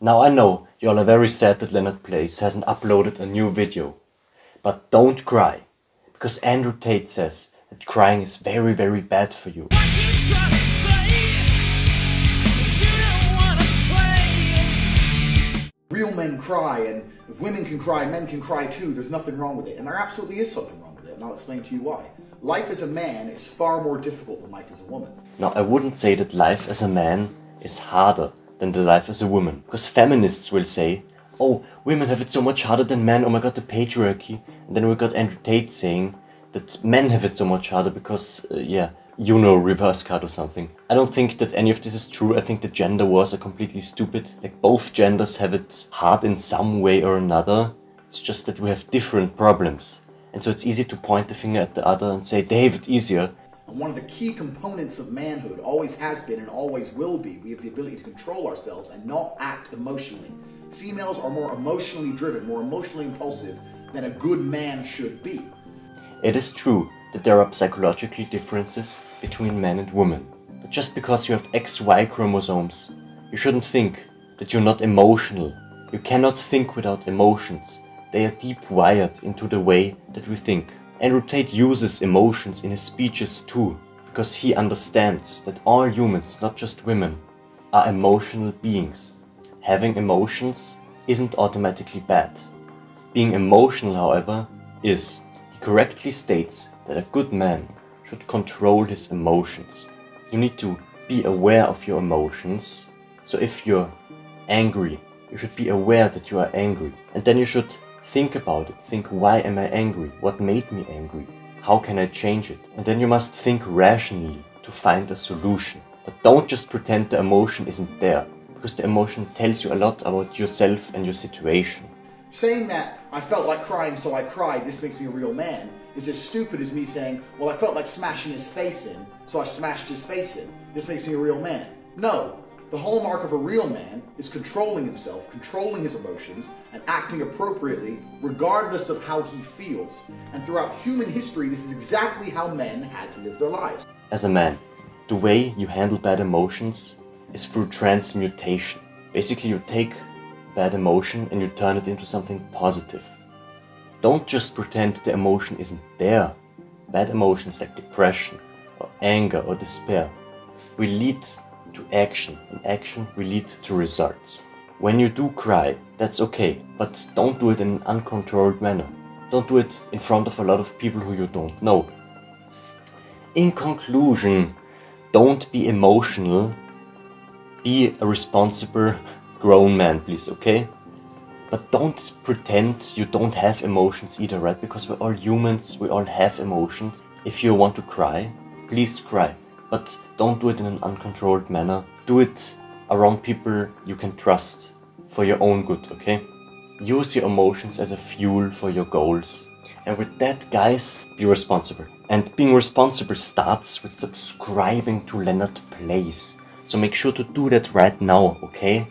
Now I know you all are very sad that Leonard Place hasn't uploaded a new video. But don't cry, because Andrew Tate says that crying is very, very bad for you. Real men cry, and if women can cry, men can cry too. There's nothing wrong with it. And there absolutely is something wrong with it, and I'll explain to you why. Life as a man is far more difficult than life as a woman. Now, I wouldn't say that life as a man is harder than the life as a woman. Because feminists will say, oh, women have it so much harder than men, oh my god, the patriarchy. And then we got Andrew Tate saying that men have it so much harder because, you know, reverse card or something. I don't think that any of this is true. I think the gender wars are completely stupid. Like, both genders have it hard in some way or another. It's just that we have different problems. And so it's easy to point the finger at the other and say, they have it easier. And one of the key components of manhood always has been and always will be, we have the ability to control ourselves and not act emotionally. Females are more emotionally driven, more emotionally impulsive than a good man should be. It is true that there are psychological differences between men and women. But just because you have XY chromosomes, you shouldn't think that you're not emotional. You cannot think without emotions. They are deep wired into the way that we think. Andrew Tate uses emotions in his speeches too, because he understands that all humans, not just women, are emotional beings. Having emotions isn't automatically bad. Being emotional, however, is. He correctly states that a good man should control his emotions. You need to be aware of your emotions. So if you're angry, you should be aware that you are angry. And then you should think about it. Think, why am I angry? What made me angry? How can I change it? And then you must think rationally to find a solution. But don't just pretend the emotion isn't there, because the emotion tells you a lot about yourself and your situation. Saying that I felt like crying so I cried, this makes me a real man, is as stupid as me saying, well, I felt like smashing his face in, so I smashed his face in. This makes me a real man. No. The hallmark of a real man is controlling himself, controlling his emotions, and acting appropriately regardless of how he feels. And throughout human history, this is exactly how men had to live their lives. As a man, the way you handle bad emotions is through transmutation. Basically, you take bad emotion and you turn it into something positive. Don't just pretend the emotion isn't there. Bad emotions like depression or anger or despair will lead to action, and action will lead to results. When you do cry, that's okay, but don't do it in an uncontrolled manner. Don't do it in front of a lot of people who you don't know. In conclusion, don't be emotional. Be a responsible grown man, please, okay? But don't pretend you don't have emotions either, right? Because we're all humans, we all have emotions. If you want to cry, please cry. But don't do it in an uncontrolled manner. Do it around people you can trust for your own good, okay? Use your emotions as a fuel for your goals. And with that, guys, be responsible. And being responsible starts with subscribing to Leonard Place. So make sure to do that right now, okay?